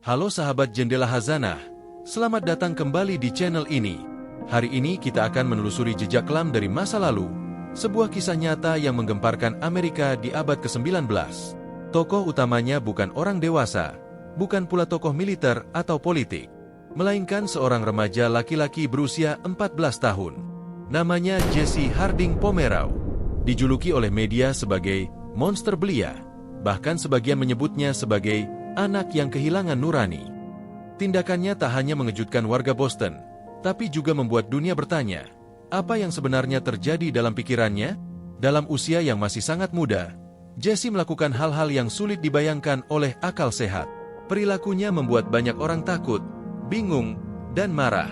Halo sahabat Jendela Hazanah, selamat datang kembali di channel ini. Hari ini kita akan menelusuri jejak kelam dari masa lalu, sebuah kisah nyata yang menggemparkan Amerika di abad ke-19. Tokoh utamanya bukan orang dewasa, bukan pula tokoh militer atau politik, melainkan seorang remaja laki-laki berusia 14 tahun. Namanya Jesse Harding Pomeroy, dijuluki oleh media sebagai monster belia, bahkan sebagian menyebutnya sebagai anak yang kehilangan nurani. Tindakannya tak hanya mengejutkan warga Boston, tapi juga membuat dunia bertanya, apa yang sebenarnya terjadi dalam pikirannya? Dalam usia yang masih sangat muda, Jesse melakukan hal-hal yang sulit dibayangkan oleh akal sehat. Perilakunya membuat banyak orang takut, bingung, dan marah.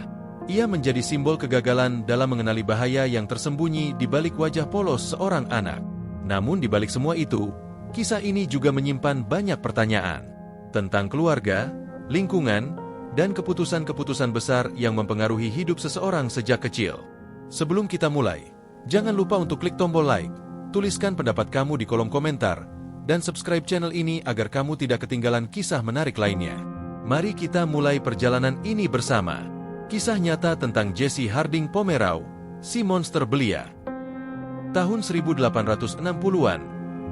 Ia menjadi simbol kegagalan dalam mengenali bahaya yang tersembunyi di balik wajah polos seorang anak. Namun di balik semua itu, kisah ini juga menyimpan banyak pertanyaan tentang keluarga, lingkungan, dan keputusan-keputusan besar yang mempengaruhi hidup seseorang sejak kecil. Sebelum kita mulai, jangan lupa untuk klik tombol like, tuliskan pendapat kamu di kolom komentar, dan subscribe channel ini agar kamu tidak ketinggalan kisah menarik lainnya. Mari kita mulai perjalanan ini bersama. Kisah nyata tentang Jesse Harding Pomeroy, si monster belia. Tahun 1860-an,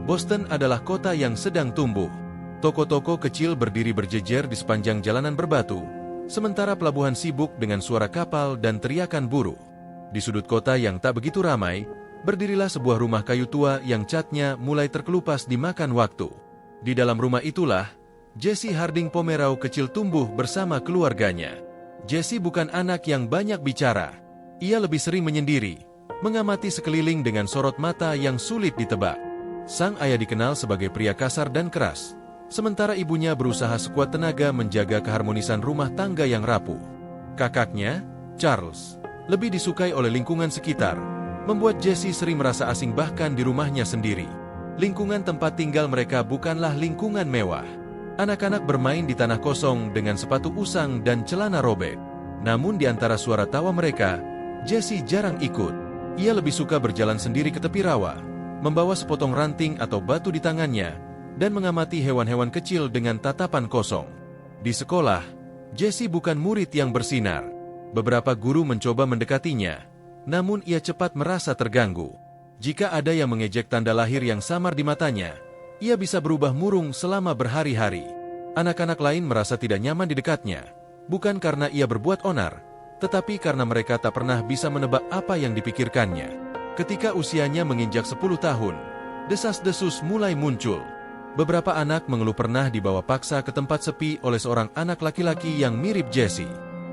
Boston adalah kota yang sedang tumbuh. Toko-toko kecil berdiri berjejer di sepanjang jalanan berbatu, sementara pelabuhan sibuk dengan suara kapal dan teriakan buruh. Di sudut kota yang tak begitu ramai, berdirilah sebuah rumah kayu tua yang catnya mulai terkelupas dimakan waktu. Di dalam rumah itulah, Jesse Harding Pomeroy kecil tumbuh bersama keluarganya. Jesse bukan anak yang banyak bicara. Ia lebih sering menyendiri, mengamati sekeliling dengan sorot mata yang sulit ditebak. Sang ayah dikenal sebagai pria kasar dan keras, sementara ibunya berusaha sekuat tenaga menjaga keharmonisan rumah tangga yang rapuh. Kakaknya, Charles, lebih disukai oleh lingkungan sekitar, membuat Jesse sering merasa asing bahkan di rumahnya sendiri. Lingkungan tempat tinggal mereka bukanlah lingkungan mewah. Anak-anak bermain di tanah kosong dengan sepatu usang dan celana robek. Namun di antara suara tawa mereka, Jesse jarang ikut. Ia lebih suka berjalan sendiri ke tepi rawa, membawa sepotong ranting atau batu di tangannya, dan mengamati hewan-hewan kecil dengan tatapan kosong. Di sekolah, Jesse bukan murid yang bersinar. Beberapa guru mencoba mendekatinya, namun ia cepat merasa terganggu. Jika ada yang mengejek tanda lahir yang samar di matanya, ia bisa berubah murung selama berhari-hari. Anak-anak lain merasa tidak nyaman di dekatnya, bukan karena ia berbuat onar, tetapi karena mereka tak pernah bisa menebak apa yang dipikirkannya. Ketika usianya menginjak 10 tahun, desas-desus mulai muncul. Beberapa anak mengeluh pernah dibawa paksa ke tempat sepi oleh seorang anak laki-laki yang mirip Jesse.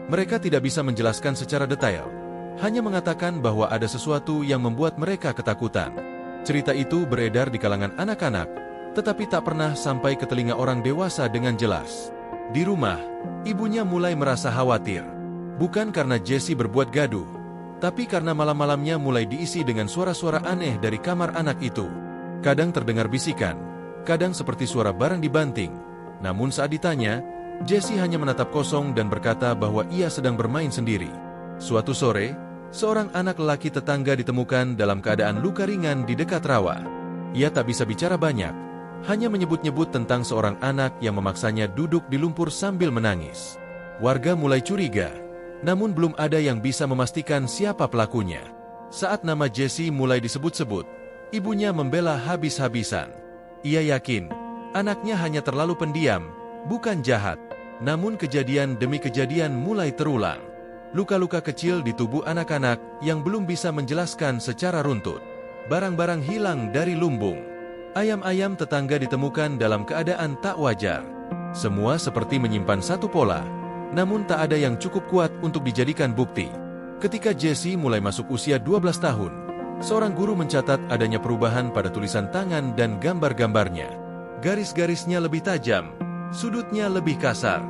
Mereka tidak bisa menjelaskan secara detail, hanya mengatakan bahwa ada sesuatu yang membuat mereka ketakutan. Cerita itu beredar di kalangan anak-anak, tetapi tak pernah sampai ke telinga orang dewasa dengan jelas. Di rumah, ibunya mulai merasa khawatir. Bukan karena Jesse berbuat gaduh, tapi karena malam-malamnya mulai diisi dengan suara-suara aneh dari kamar anak itu. Kadang terdengar bisikan, kadang seperti suara barang dibanting. Namun saat ditanya, Jesse hanya menatap kosong dan berkata bahwa ia sedang bermain sendiri. Suatu sore, seorang anak lelaki tetangga ditemukan dalam keadaan luka ringan di dekat rawa. Ia tak bisa bicara banyak, hanya menyebut-nyebut tentang seorang anak yang memaksanya duduk di lumpur sambil menangis. Warga mulai curiga, namun belum ada yang bisa memastikan siapa pelakunya. Saat nama Jesse mulai disebut-sebut, ibunya membela habis-habisan. Ia yakin, anaknya hanya terlalu pendiam, bukan jahat. Namun kejadian demi kejadian mulai terulang. Luka-luka kecil di tubuh anak-anak yang belum bisa menjelaskan secara runtut. Barang-barang hilang dari lumbung. Ayam-ayam tetangga ditemukan dalam keadaan tak wajar. Semua seperti menyimpan satu pola, namun tak ada yang cukup kuat untuk dijadikan bukti. Ketika Jesse mulai masuk usia 12 tahun, seorang guru mencatat adanya perubahan pada tulisan tangan dan gambar-gambarnya. Garis-garisnya lebih tajam, sudutnya lebih kasar.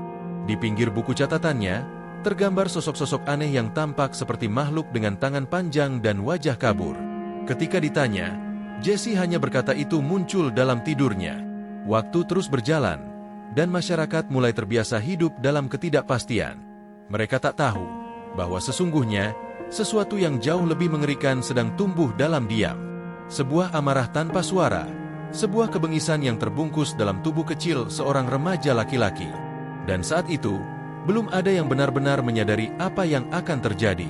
Di pinggir buku catatannya, tergambar sosok-sosok aneh yang tampak seperti makhluk dengan tangan panjang dan wajah kabur. Ketika ditanya, Jesse hanya berkata itu muncul dalam tidurnya. Waktu terus berjalan, dan masyarakat mulai terbiasa hidup dalam ketidakpastian. Mereka tak tahu bahwa sesungguhnya sesuatu yang jauh lebih mengerikan sedang tumbuh dalam diam. Sebuah amarah tanpa suara, sebuah kebengisan yang terbungkus dalam tubuh kecil seorang remaja laki-laki. Dan saat itu, belum ada yang benar-benar menyadari apa yang akan terjadi.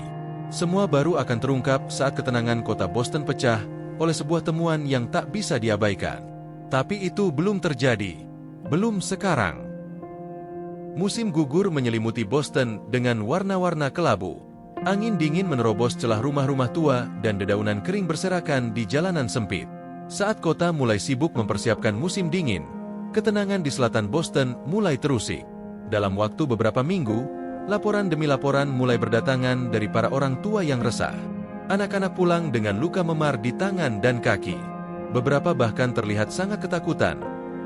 Semua baru akan terungkap saat ketenangan kota Boston pecah oleh sebuah temuan yang tak bisa diabaikan. Tapi itu belum terjadi. Belum sekarang. Musim gugur menyelimuti Boston dengan warna-warna kelabu. Angin dingin menerobos celah rumah-rumah tua dan dedaunan kering berserakan di jalanan sempit. Saat kota mulai sibuk mempersiapkan musim dingin, ketenangan di selatan Boston mulai terusik. Dalam waktu beberapa minggu, laporan demi laporan mulai berdatangan dari para orang tua yang resah. Anak-anak pulang dengan luka memar di tangan dan kaki. Beberapa bahkan terlihat sangat ketakutan,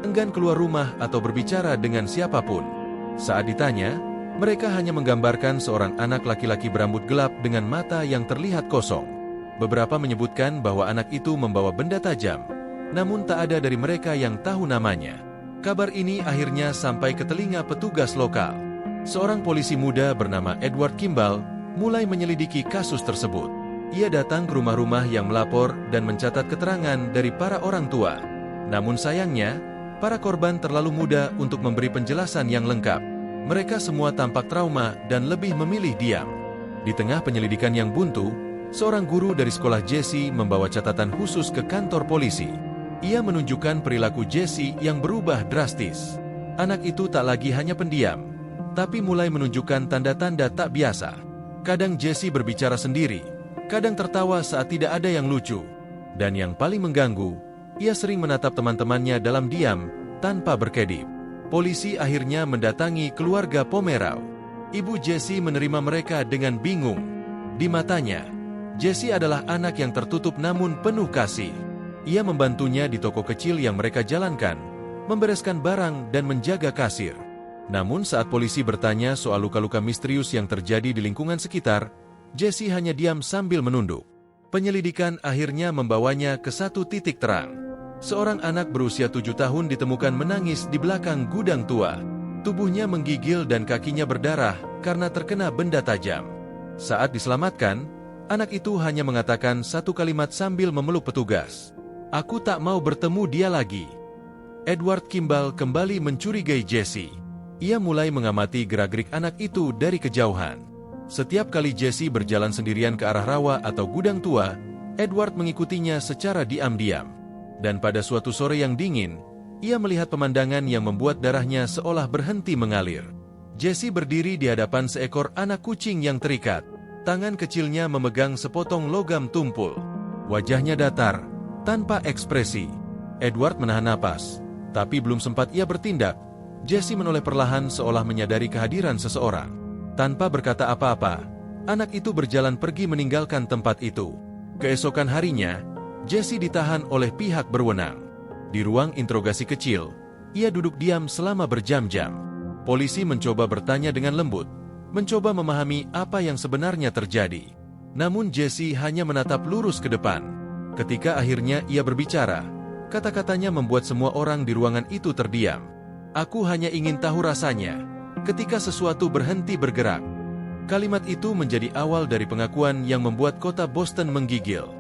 enggan keluar rumah atau berbicara dengan siapapun. Saat ditanya, mereka hanya menggambarkan seorang anak laki-laki berambut gelap dengan mata yang terlihat kosong. Beberapa menyebutkan bahwa anak itu membawa benda tajam, namun tak ada dari mereka yang tahu namanya. Kabar ini akhirnya sampai ke telinga petugas lokal. Seorang polisi muda bernama Edward Kimball mulai menyelidiki kasus tersebut. Ia datang ke rumah-rumah yang melapor dan mencatat keterangan dari para orang tua. Namun sayangnya, para korban terlalu muda untuk memberi penjelasan yang lengkap. Mereka semua tampak trauma dan lebih memilih diam. Di tengah penyelidikan yang buntu, seorang guru dari sekolah Jesse membawa catatan khusus ke kantor polisi. Ia menunjukkan perilaku Jesse yang berubah drastis. Anak itu tak lagi hanya pendiam, tapi mulai menunjukkan tanda-tanda tak biasa. Kadang Jesse berbicara sendiri, kadang tertawa saat tidak ada yang lucu. Dan yang paling mengganggu, ia sering menatap teman-temannya dalam diam, tanpa berkedip. Polisi akhirnya mendatangi keluarga Pomerau. Ibu Jesse menerima mereka dengan bingung. Di matanya, Jesse adalah anak yang tertutup namun penuh kasih. Ia membantunya di toko kecil yang mereka jalankan, membereskan barang dan menjaga kasir. Namun saat polisi bertanya soal luka-luka misterius yang terjadi di lingkungan sekitar, Jesse hanya diam sambil menunduk. Penyelidikan akhirnya membawanya ke satu titik terang. Seorang anak berusia 7 tahun ditemukan menangis di belakang gudang tua. Tubuhnya menggigil dan kakinya berdarah karena terkena benda tajam. Saat diselamatkan, anak itu hanya mengatakan satu kalimat sambil memeluk petugas. "Aku tak mau bertemu dia lagi." Edward Kimball kembali mencurigai Jesse. Ia mulai mengamati gerak-gerik anak itu dari kejauhan. Setiap kali Jesse berjalan sendirian ke arah rawa atau gudang tua, Edward mengikutinya secara diam-diam. Dan pada suatu sore yang dingin, ia melihat pemandangan yang membuat darahnya seolah berhenti mengalir. Jesse berdiri di hadapan seekor anak kucing yang terikat. Tangan kecilnya memegang sepotong logam tumpul. Wajahnya datar, tanpa ekspresi. Edward menahan napas, tapi belum sempat ia bertindak, Jesse menoleh perlahan seolah menyadari kehadiran seseorang. Tanpa berkata apa-apa, anak itu berjalan pergi meninggalkan tempat itu. Keesokan harinya, Jesse ditahan oleh pihak berwenang. Di ruang interogasi kecil, ia duduk diam selama berjam-jam. Polisi mencoba bertanya dengan lembut, mencoba memahami apa yang sebenarnya terjadi. Namun Jesse hanya menatap lurus ke depan. Ketika akhirnya ia berbicara, kata-katanya membuat semua orang di ruangan itu terdiam. "Aku hanya ingin tahu rasanya ketika sesuatu berhenti bergerak." Kalimat itu menjadi awal dari pengakuan yang membuat kota Boston menggigil.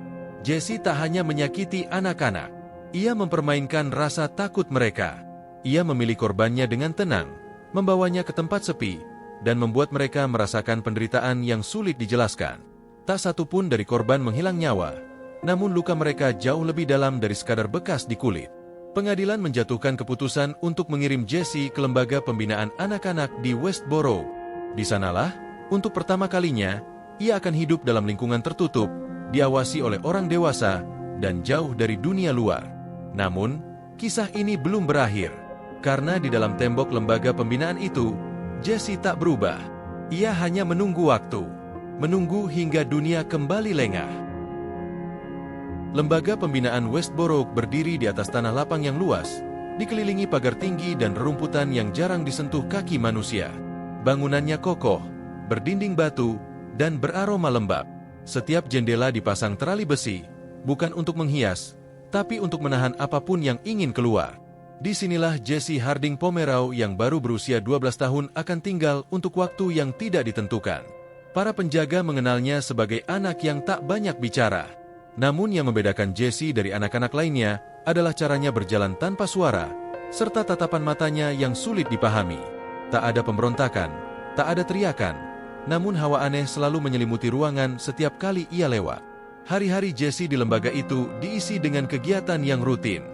Jesse tak hanya menyakiti anak-anak, ia mempermainkan rasa takut mereka. Ia memilih korbannya dengan tenang, membawanya ke tempat sepi, dan membuat mereka merasakan penderitaan yang sulit dijelaskan. Tak satu pun dari korban menghilang nyawa, namun luka mereka jauh lebih dalam dari sekadar bekas di kulit. Pengadilan menjatuhkan keputusan untuk mengirim Jesse ke lembaga pembinaan anak-anak di Westboro. Di sanalah, untuk pertama kalinya, ia akan hidup dalam lingkungan tertutup, diawasi oleh orang dewasa, dan jauh dari dunia luar. Namun, kisah ini belum berakhir, karena di dalam tembok lembaga pembinaan itu, Jesse tak berubah. Ia hanya menunggu waktu, menunggu hingga dunia kembali lengah. Lembaga pembinaan Westboro berdiri di atas tanah lapang yang luas, dikelilingi pagar tinggi dan rerumputan yang jarang disentuh kaki manusia. Bangunannya kokoh, berdinding batu, dan beraroma lembab. Setiap jendela dipasang terali besi, bukan untuk menghias, tapi untuk menahan apapun yang ingin keluar. Disinilah Jesse Harding Pomerau yang baru berusia 12 tahun akan tinggal untuk waktu yang tidak ditentukan. Para penjaga mengenalnya sebagai anak yang tak banyak bicara. Namun yang membedakan Jesse dari anak-anak lainnya adalah caranya berjalan tanpa suara, serta tatapan matanya yang sulit dipahami. Tak ada pemberontakan, tak ada teriakan, namun hawa aneh selalu menyelimuti ruangan setiap kali ia lewat. Hari-hari Jesse di lembaga itu diisi dengan kegiatan yang rutin.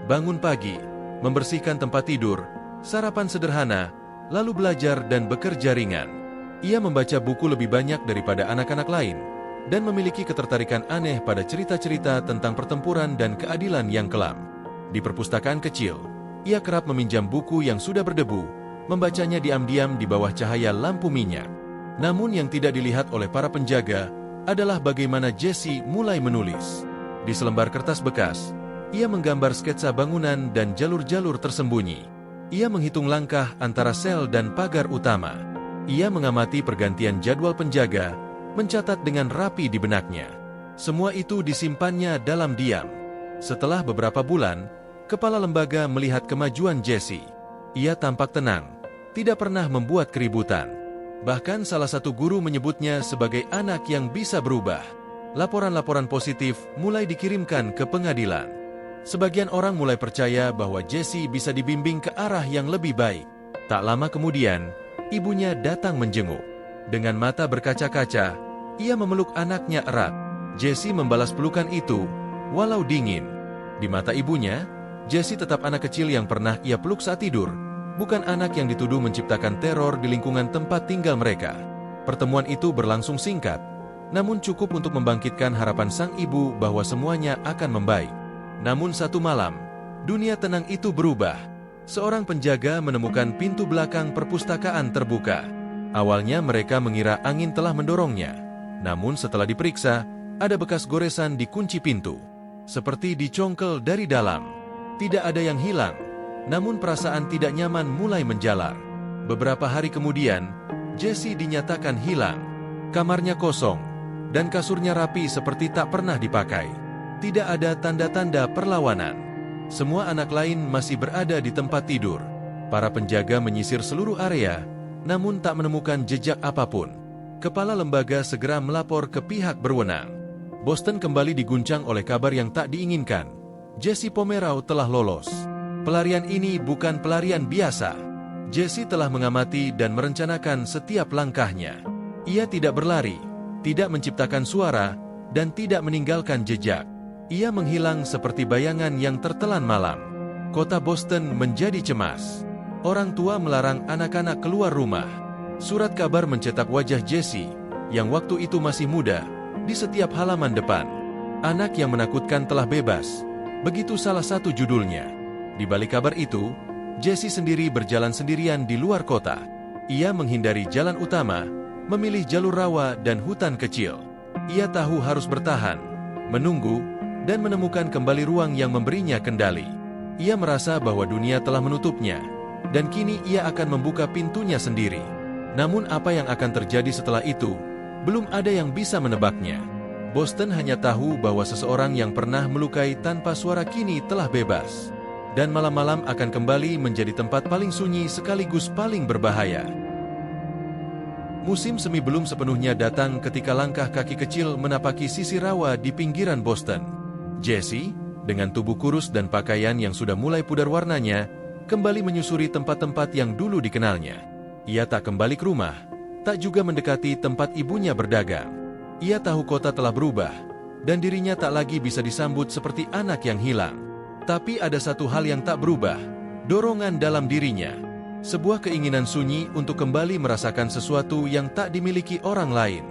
Bangun pagi, membersihkan tempat tidur, sarapan sederhana, lalu belajar dan bekerja ringan. Ia membaca buku lebih banyak daripada anak-anak lain, dan memiliki ketertarikan aneh pada cerita-cerita tentang pertempuran dan keadilan yang kelam. Di perpustakaan kecil, ia kerap meminjam buku yang sudah berdebu, membacanya diam-diam di bawah cahaya lampu minyak. Namun yang tidak dilihat oleh para penjaga adalah bagaimana Jesse mulai menulis. Di selembar kertas bekas, ia menggambar sketsa bangunan dan jalur-jalur tersembunyi. Ia menghitung langkah antara sel dan pagar utama. Ia mengamati pergantian jadwal penjaga, mencatat dengan rapi di benaknya. Semua itu disimpannya dalam diam. Setelah beberapa bulan, kepala lembaga melihat kemajuan Jesse. Ia tampak tenang, tidak pernah membuat keributan. Bahkan salah satu guru menyebutnya sebagai anak yang bisa berubah. Laporan-laporan positif mulai dikirimkan ke pengadilan. Sebagian orang mulai percaya bahwa Jesse bisa dibimbing ke arah yang lebih baik. Tak lama kemudian, ibunya datang menjenguk. Dengan mata berkaca-kaca, ia memeluk anaknya erat. Jesse membalas pelukan itu, walau dingin. Di mata ibunya, Jesse tetap anak kecil yang pernah ia peluk saat tidur, bukan anak yang dituduh menciptakan teror di lingkungan tempat tinggal mereka. Pertemuan itu berlangsung singkat, namun cukup untuk membangkitkan harapan sang ibu bahwa semuanya akan membaik. Namun satu malam, dunia tenang itu berubah. Seorang penjaga menemukan pintu belakang perpustakaan terbuka. Awalnya mereka mengira angin telah mendorongnya, namun setelah diperiksa, ada bekas goresan di kunci pintu. Seperti dicongkel dari dalam. Tidak ada yang hilang, namun perasaan tidak nyaman mulai menjalar. Beberapa hari kemudian, Jesse dinyatakan hilang. Kamarnya kosong, dan kasurnya rapi seperti tak pernah dipakai. Tidak ada tanda-tanda perlawanan. Semua anak lain masih berada di tempat tidur. Para penjaga menyisir seluruh area, namun tak menemukan jejak apapun. Kepala lembaga segera melapor ke pihak berwenang. Boston kembali diguncang oleh kabar yang tak diinginkan. Jesse Pomeroy telah lolos. Pelarian ini bukan pelarian biasa. Jesse telah mengamati dan merencanakan setiap langkahnya. Ia tidak berlari, tidak menciptakan suara, dan tidak meninggalkan jejak. Ia menghilang seperti bayangan yang tertelan malam. Kota Boston menjadi cemas. Orang tua melarang anak-anak keluar rumah. Surat kabar mencetak wajah Jesse, yang waktu itu masih muda, di setiap halaman depan. Anak yang menakutkan telah bebas. Begitu salah satu judulnya. Di balik kabar itu, Jesse sendiri berjalan sendirian di luar kota. Ia menghindari jalan utama, memilih jalur rawa dan hutan kecil. Ia tahu harus bertahan, menunggu, dan menemukan kembali ruang yang memberinya kendali. Ia merasa bahwa dunia telah menutupnya, dan kini ia akan membuka pintunya sendiri. Namun apa yang akan terjadi setelah itu, belum ada yang bisa menebaknya. Boston hanya tahu bahwa seseorang yang pernah melukai tanpa suara kini telah bebas. Dan malam-malam akan kembali menjadi tempat paling sunyi sekaligus paling berbahaya. Musim semi belum sepenuhnya datang ketika langkah kaki kecil menapaki sisi rawa di pinggiran Boston. Jesse, dengan tubuh kurus dan pakaian yang sudah mulai pudar warnanya, kembali menyusuri tempat-tempat yang dulu dikenalnya. Ia tak kembali ke rumah, tak juga mendekati tempat ibunya berdagang. Ia tahu kota telah berubah, dan dirinya tak lagi bisa disambut seperti anak yang hilang. Tapi ada satu hal yang tak berubah, dorongan dalam dirinya. Sebuah keinginan sunyi untuk kembali merasakan sesuatu yang tak dimiliki orang lain.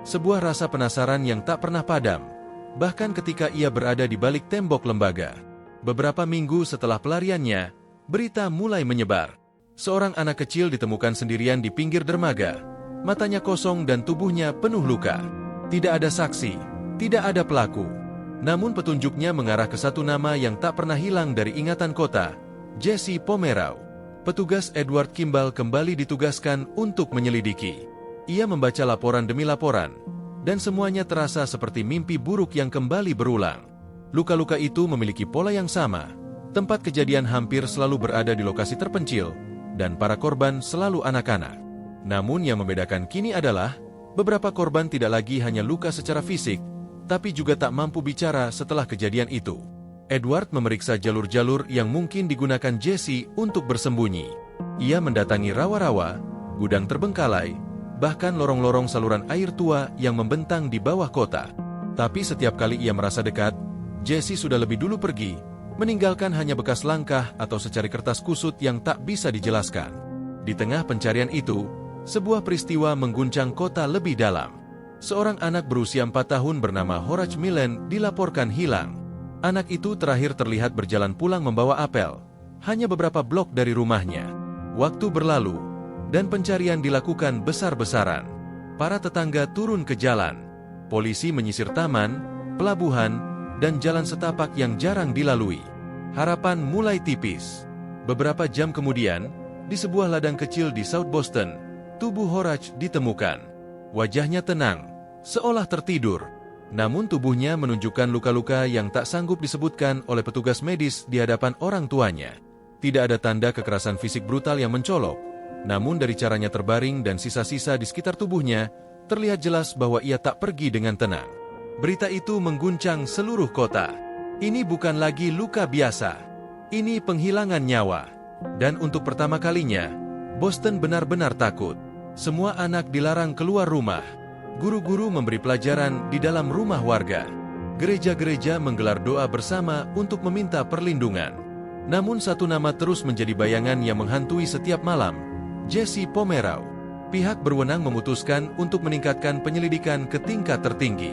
Sebuah rasa penasaran yang tak pernah padam, bahkan ketika ia berada di balik tembok lembaga. Beberapa minggu setelah pelariannya, berita mulai menyebar. Seorang anak kecil ditemukan sendirian di pinggir dermaga, matanya kosong dan tubuhnya penuh luka. Tidak ada saksi, tidak ada pelaku. Namun petunjuknya mengarah ke satu nama yang tak pernah hilang dari ingatan kota, Jesse Pomeroy. Petugas Edward Kimball kembali ditugaskan untuk menyelidiki. Ia membaca laporan demi laporan, dan semuanya terasa seperti mimpi buruk yang kembali berulang. Luka-luka itu memiliki pola yang sama. Tempat kejadian hampir selalu berada di lokasi terpencil, dan para korban selalu anak-anak. Namun yang membedakan kini adalah, beberapa korban tidak lagi hanya luka secara fisik, tapi juga tak mampu bicara setelah kejadian itu. Edward memeriksa jalur-jalur yang mungkin digunakan Jesse untuk bersembunyi. Ia mendatangi rawa-rawa, gudang terbengkalai, bahkan lorong-lorong saluran air tua yang membentang di bawah kota. Tapi setiap kali ia merasa dekat, Jesse sudah lebih dulu pergi, meninggalkan hanya bekas langkah atau secari kertas kusut yang tak bisa dijelaskan. Di tengah pencarian itu, sebuah peristiwa mengguncang kota lebih dalam. Seorang anak berusia 4 tahun bernama Horace Millen dilaporkan hilang. Anak itu terakhir terlihat berjalan pulang membawa apel, hanya beberapa blok dari rumahnya. Waktu berlalu, dan pencarian dilakukan besar-besaran. Para tetangga turun ke jalan. Polisi menyisir taman, pelabuhan, dan jalan setapak yang jarang dilalui. Harapan mulai tipis. Beberapa jam kemudian, di sebuah ladang kecil di South Boston, tubuh Horace ditemukan. Wajahnya tenang, seolah tertidur. Namun tubuhnya menunjukkan luka-luka yang tak sanggup disebutkan oleh petugas medis di hadapan orang tuanya. Tidak ada tanda kekerasan fisik brutal yang mencolok, namun dari caranya terbaring dan sisa-sisa di sekitar tubuhnya, terlihat jelas bahwa ia tak pergi dengan tenang. Berita itu mengguncang seluruh kota. Ini bukan lagi luka biasa. Ini penghilangan nyawa. Dan untuk pertama kalinya, Boston benar-benar takut. Semua anak dilarang keluar rumah. Guru-guru memberi pelajaran di dalam rumah warga. Gereja-gereja menggelar doa bersama untuk meminta perlindungan. Namun satu nama terus menjadi bayangan yang menghantui setiap malam, Jesse Pomeroy. Pihak berwenang memutuskan untuk meningkatkan penyelidikan ke tingkat tertinggi.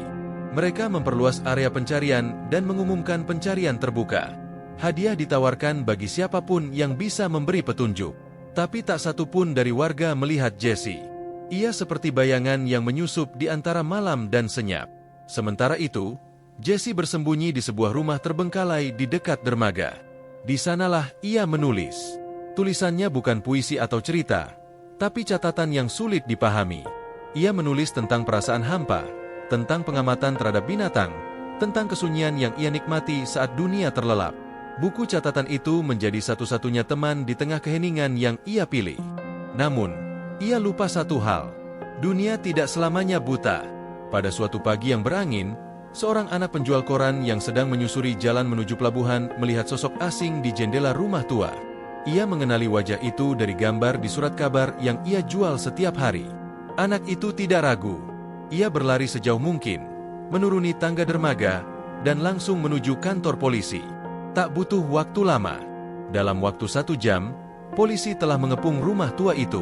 Mereka memperluas area pencarian dan mengumumkan pencarian terbuka. Hadiah ditawarkan bagi siapapun yang bisa memberi petunjuk. Tapi tak satu pun dari warga melihat Jesse. Ia seperti bayangan yang menyusup di antara malam dan senyap. Sementara itu, Jesse bersembunyi di sebuah rumah terbengkalai di dekat dermaga. Di sanalah ia menulis. Tulisannya bukan puisi atau cerita, tapi catatan yang sulit dipahami. Ia menulis tentang perasaan hampa, tentang pengamatan terhadap binatang, tentang kesunyian yang ia nikmati saat dunia terlelap. Buku catatan itu menjadi satu-satunya teman di tengah keheningan yang ia pilih. Namun, ia lupa satu hal. Dunia tidak selamanya buta. Pada suatu pagi yang berangin, seorang anak penjual koran yang sedang menyusuri jalan menuju pelabuhan melihat sosok asing di jendela rumah tua. Ia mengenali wajah itu dari gambar di surat kabar yang ia jual setiap hari. Anak itu tidak ragu. Ia berlari sejauh mungkin, menuruni tangga dermaga, dan langsung menuju kantor polisi. Tak butuh waktu lama. Dalam waktu 1 jam, polisi telah mengepung rumah tua itu.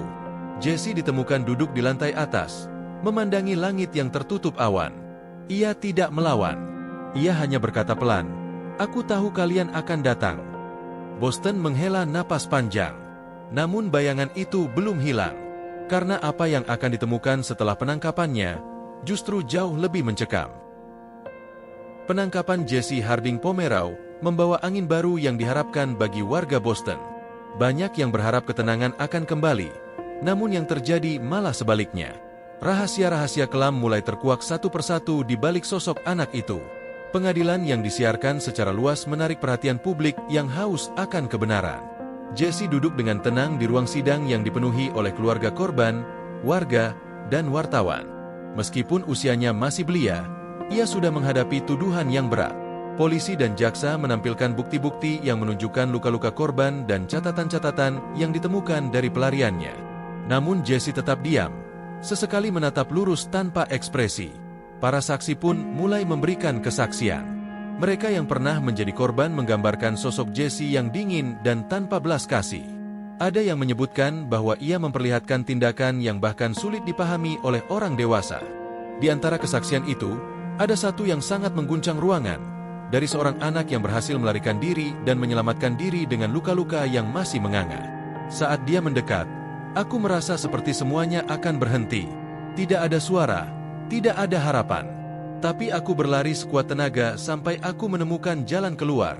Jesse ditemukan duduk di lantai atas, memandangi langit yang tertutup awan. Ia tidak melawan. Ia hanya berkata pelan, "Aku tahu kalian akan datang." Boston menghela napas panjang. Namun bayangan itu belum hilang. Karena apa yang akan ditemukan setelah penangkapannya, justru jauh lebih mencekam. Penangkapan Jesse Harding Pomeroy membawa angin baru yang diharapkan bagi warga Boston. Banyak yang berharap ketenangan akan kembali, namun yang terjadi malah sebaliknya. Rahasia-rahasia kelam mulai terkuak satu persatu di balik sosok anak itu. Pengadilan yang disiarkan secara luas menarik perhatian publik yang haus akan kebenaran. Jesse duduk dengan tenang di ruang sidang yang dipenuhi oleh keluarga korban, warga, dan wartawan. Meskipun usianya masih belia, ia sudah menghadapi tuduhan yang berat. Polisi dan jaksa menampilkan bukti-bukti yang menunjukkan luka-luka korban dan catatan-catatan yang ditemukan dari pelariannya. Namun Jesse tetap diam, sesekali menatap lurus tanpa ekspresi. Para saksi pun mulai memberikan kesaksian. Mereka yang pernah menjadi korban menggambarkan sosok Jesse yang dingin dan tanpa belas kasih. Ada yang menyebutkan bahwa ia memperlihatkan tindakan yang bahkan sulit dipahami oleh orang dewasa. Di antara kesaksian itu, ada satu yang sangat mengguncang ruangan, dari seorang anak yang berhasil melarikan diri dan menyelamatkan diri dengan luka-luka yang masih menganga. Saat dia mendekat, aku merasa seperti semuanya akan berhenti. Tidak ada suara, tidak ada harapan. Tapi aku berlari sekuat tenaga sampai aku menemukan jalan keluar.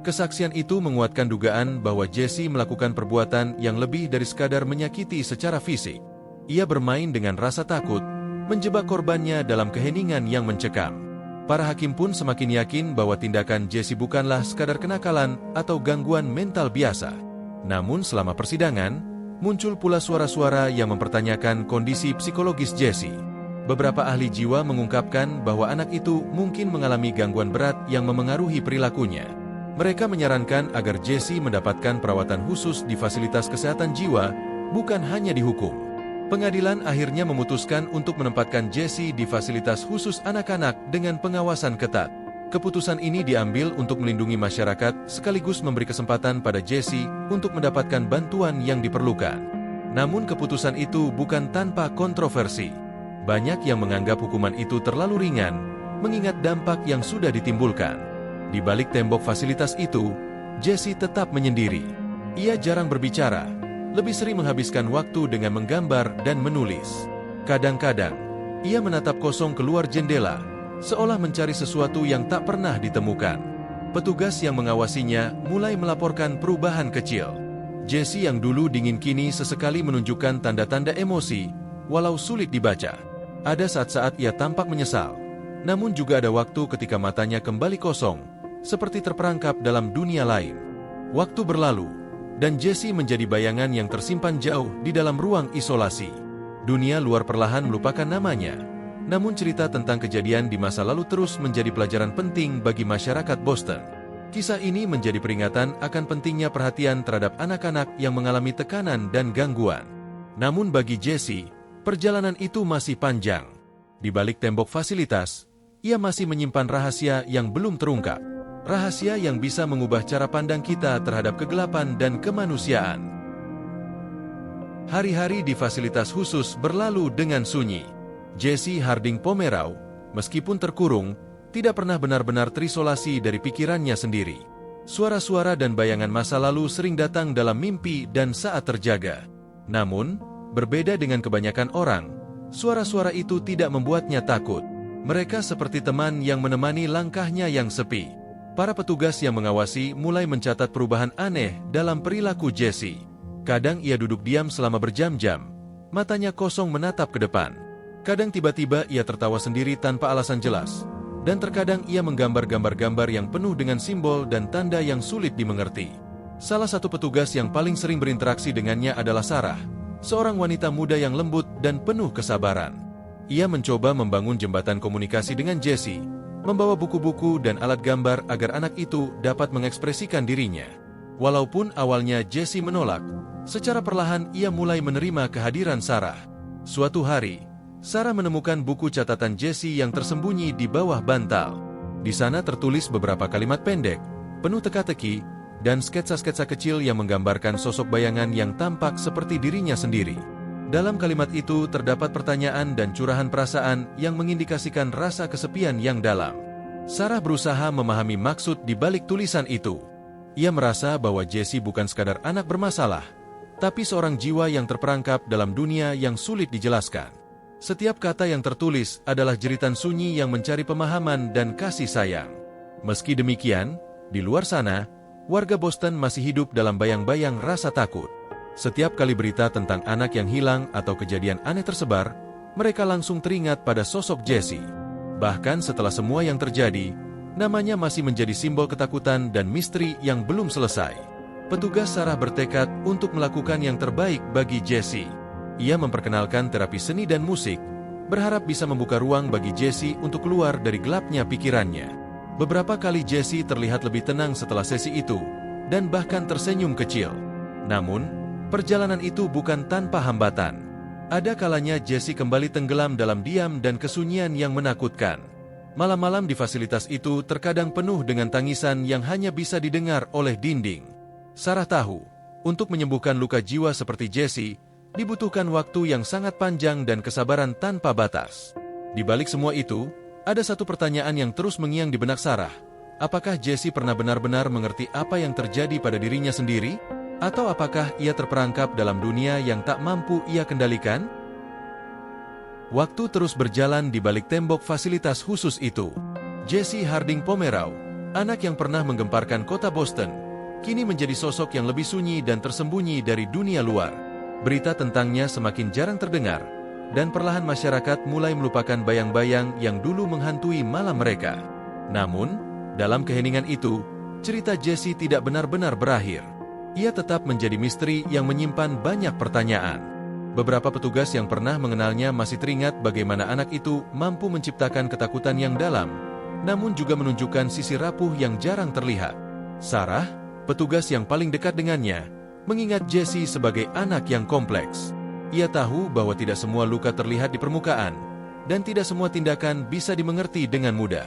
Kesaksian itu menguatkan dugaan bahwa Jesse melakukan perbuatan yang lebih dari sekadar menyakiti secara fisik. Ia bermain dengan rasa takut, menjebak korbannya dalam keheningan yang mencekam. Para hakim pun semakin yakin bahwa tindakan Jesse bukanlah sekadar kenakalan atau gangguan mental biasa. Namun selama persidangan, muncul pula suara-suara yang mempertanyakan kondisi psikologis Jesse. Beberapa ahli jiwa mengungkapkan bahwa anak itu mungkin mengalami gangguan berat yang memengaruhi perilakunya. Mereka menyarankan agar Jesse mendapatkan perawatan khusus di fasilitas kesehatan jiwa, bukan hanya dihukum. Pengadilan akhirnya memutuskan untuk menempatkan Jesse di fasilitas khusus anak-anak dengan pengawasan ketat. Keputusan ini diambil untuk melindungi masyarakat sekaligus memberi kesempatan pada Jesse untuk mendapatkan bantuan yang diperlukan. Namun keputusan itu bukan tanpa kontroversi. Banyak yang menganggap hukuman itu terlalu ringan, mengingat dampak yang sudah ditimbulkan. Di balik tembok fasilitas itu, Jesse tetap menyendiri. Ia jarang berbicara, lebih sering menghabiskan waktu dengan menggambar dan menulis. Kadang-kadang, ia menatap kosong keluar jendela, seolah mencari sesuatu yang tak pernah ditemukan. Petugas yang mengawasinya mulai melaporkan perubahan kecil. Jesse yang dulu dingin kini sesekali menunjukkan tanda-tanda emosi, walau sulit dibaca. Ada saat-saat ia tampak menyesal, namun juga ada waktu ketika matanya kembali kosong, seperti terperangkap dalam dunia lain. Waktu berlalu, dan Jesse menjadi bayangan yang tersimpan jauh di dalam ruang isolasi. Dunia luar perlahan melupakan namanya, namun cerita tentang kejadian di masa lalu terus menjadi pelajaran penting bagi masyarakat Boston. Kisah ini menjadi peringatan akan pentingnya perhatian terhadap anak-anak yang mengalami tekanan dan gangguan. Namun bagi Jesse, perjalanan itu masih panjang. Di balik tembok fasilitas, ia masih menyimpan rahasia yang belum terungkap. Rahasia yang bisa mengubah cara pandang kita terhadap kegelapan dan kemanusiaan. Hari-hari di fasilitas khusus berlalu dengan sunyi. Jesse Harding Pomeroy, meskipun terkurung, tidak pernah benar-benar terisolasi dari pikirannya sendiri. Suara-suara dan bayangan masa lalu sering datang dalam mimpi dan saat terjaga. Namun, berbeda dengan kebanyakan orang, suara-suara itu tidak membuatnya takut. Mereka seperti teman yang menemani langkahnya yang sepi. Para petugas yang mengawasi mulai mencatat perubahan aneh dalam perilaku Jesse. Kadang ia duduk diam selama berjam-jam, matanya kosong menatap ke depan. Kadang tiba-tiba ia tertawa sendiri tanpa alasan jelas. Dan terkadang ia menggambar gambar-gambar yang penuh dengan simbol dan tanda yang sulit dimengerti. Salah satu petugas yang paling sering berinteraksi dengannya adalah Sarah, seorang wanita muda yang lembut dan penuh kesabaran. Ia mencoba membangun jembatan komunikasi dengan Jesse, membawa buku-buku dan alat gambar agar anak itu dapat mengekspresikan dirinya. Walaupun awalnya Jesse menolak, secara perlahan ia mulai menerima kehadiran Sarah. Suatu hari, Sarah menemukan buku catatan Jesse yang tersembunyi di bawah bantal. Di sana tertulis beberapa kalimat pendek, penuh teka-teki, dan sketsa-sketsa kecil yang menggambarkan sosok bayangan yang tampak seperti dirinya sendiri. Dalam kalimat itu terdapat pertanyaan dan curahan perasaan yang mengindikasikan rasa kesepian yang dalam. Sarah berusaha memahami maksud di balik tulisan itu. Ia merasa bahwa Jesse bukan sekadar anak bermasalah, tapi seorang jiwa yang terperangkap dalam dunia yang sulit dijelaskan. Setiap kata yang tertulis adalah jeritan sunyi yang mencari pemahaman dan kasih sayang. Meski demikian, di luar sana, warga Boston masih hidup dalam bayang-bayang rasa takut. Setiap kali berita tentang anak yang hilang atau kejadian aneh tersebar, mereka langsung teringat pada sosok Jesse. Bahkan setelah semua yang terjadi, namanya masih menjadi simbol ketakutan dan misteri yang belum selesai. Petugas Sarah bertekad untuk melakukan yang terbaik bagi Jesse. Ia memperkenalkan terapi seni dan musik, berharap bisa membuka ruang bagi Jesse untuk keluar dari gelapnya pikirannya. Beberapa kali Jesse terlihat lebih tenang setelah sesi itu, dan bahkan tersenyum kecil. Namun, perjalanan itu bukan tanpa hambatan. Ada kalanya Jesse kembali tenggelam dalam diam dan kesunyian yang menakutkan. Malam-malam di fasilitas itu terkadang penuh dengan tangisan yang hanya bisa didengar oleh dinding. Sarah tahu, untuk menyembuhkan luka jiwa seperti Jesse, dibutuhkan waktu yang sangat panjang dan kesabaran tanpa batas. Di balik semua itu, ada satu pertanyaan yang terus mengiang di benak Sarah. Apakah Jesse pernah benar-benar mengerti apa yang terjadi pada dirinya sendiri? Atau apakah ia terperangkap dalam dunia yang tak mampu ia kendalikan? Waktu terus berjalan di balik tembok fasilitas khusus itu. Jesse Harding Pomeroy, anak yang pernah menggemparkan kota Boston, kini menjadi sosok yang lebih sunyi dan tersembunyi dari dunia luar. Berita tentangnya semakin jarang terdengar, dan perlahan masyarakat mulai melupakan bayang-bayang yang dulu menghantui malam mereka. Namun, dalam keheningan itu, cerita Jesse tidak benar-benar berakhir. Ia tetap menjadi misteri yang menyimpan banyak pertanyaan. Beberapa petugas yang pernah mengenalnya masih teringat bagaimana anak itu mampu menciptakan ketakutan yang dalam, namun juga menunjukkan sisi rapuh yang jarang terlihat. Sarah, petugas yang paling dekat dengannya, mengingat Jesse sebagai anak yang kompleks. Ia tahu bahwa tidak semua luka terlihat di permukaan, dan tidak semua tindakan bisa dimengerti dengan mudah.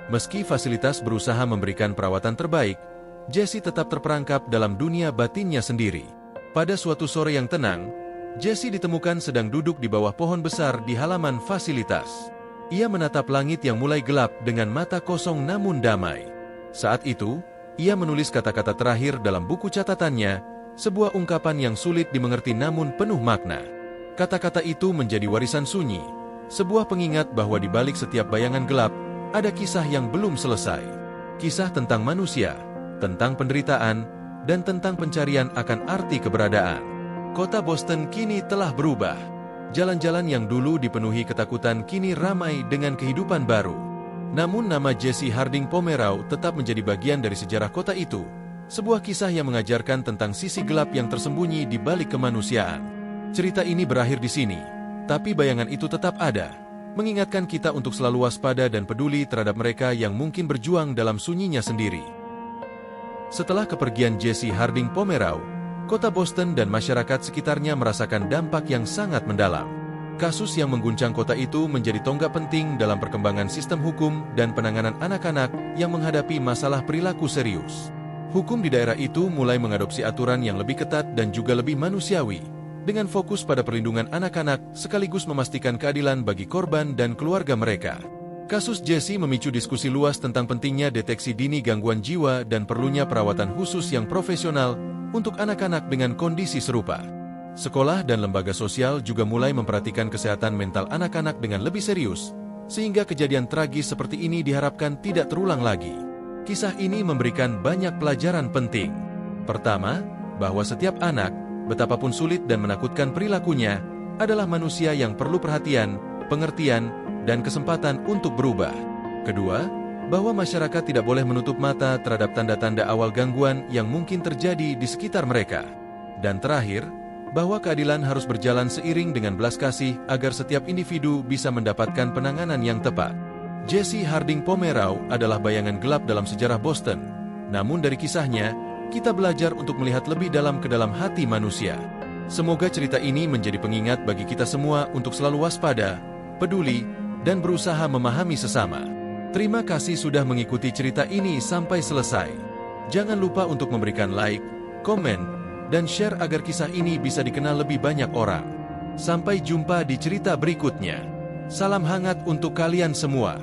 Meski fasilitas berusaha memberikan perawatan terbaik, Jesse tetap terperangkap dalam dunia batinnya sendiri. Pada suatu sore yang tenang, Jesse ditemukan sedang duduk di bawah pohon besar di halaman fasilitas. Ia menatap langit yang mulai gelap dengan mata kosong namun damai. Saat itu, ia menulis kata-kata terakhir dalam buku catatannya, sebuah ungkapan yang sulit dimengerti namun penuh makna. Kata-kata itu menjadi warisan sunyi, sebuah pengingat bahwa di balik setiap bayangan gelap, ada kisah yang belum selesai. Kisah tentang manusia, tentang penderitaan, dan tentang pencarian akan arti keberadaan. Kota Boston kini telah berubah. Jalan-jalan yang dulu dipenuhi ketakutan kini ramai dengan kehidupan baru. Namun nama Jesse Harding Pomeroy tetap menjadi bagian dari sejarah kota itu. Sebuah kisah yang mengajarkan tentang sisi gelap yang tersembunyi di balik kemanusiaan. Cerita ini berakhir di sini, tapi bayangan itu tetap ada, mengingatkan kita untuk selalu waspada dan peduli terhadap mereka yang mungkin berjuang dalam sunyinya sendiri. Setelah kepergian Jesse Harding Pomeroy, kota Boston dan masyarakat sekitarnya merasakan dampak yang sangat mendalam. Kasus yang mengguncang kota itu menjadi tonggak penting dalam perkembangan sistem hukum dan penanganan anak-anak yang menghadapi masalah perilaku serius. Hukum di daerah itu mulai mengadopsi aturan yang lebih ketat dan juga lebih manusiawi, dengan fokus pada perlindungan anak-anak sekaligus memastikan keadilan bagi korban dan keluarga mereka. Kasus Jesse memicu diskusi luas tentang pentingnya deteksi dini gangguan jiwa dan perlunya perawatan khusus yang profesional untuk anak-anak dengan kondisi serupa. Sekolah dan lembaga sosial juga mulai memperhatikan kesehatan mental anak-anak dengan lebih serius, sehingga kejadian tragis seperti ini diharapkan tidak terulang lagi. Kisah ini memberikan banyak pelajaran penting. Pertama, bahwa setiap anak, betapapun sulit dan menakutkan perilakunya, adalah manusia yang perlu perhatian, pengertian, dan kesempatan untuk berubah. Kedua, bahwa masyarakat tidak boleh menutup mata terhadap tanda-tanda awal gangguan yang mungkin terjadi di sekitar mereka. Dan terakhir, bahwa keadilan harus berjalan seiring dengan belas kasih agar setiap individu bisa mendapatkan penanganan yang tepat. Jesse Harding Pomeroy adalah bayangan gelap dalam sejarah Boston. Namun dari kisahnya, kita belajar untuk melihat lebih dalam ke dalam hati manusia. Semoga cerita ini menjadi pengingat bagi kita semua untuk selalu waspada, peduli, dan berusaha memahami sesama. Terima kasih sudah mengikuti cerita ini sampai selesai. Jangan lupa untuk memberikan like, komen, dan share agar kisah ini bisa dikenal lebih banyak orang. Sampai jumpa di cerita berikutnya. Salam hangat untuk kalian semua.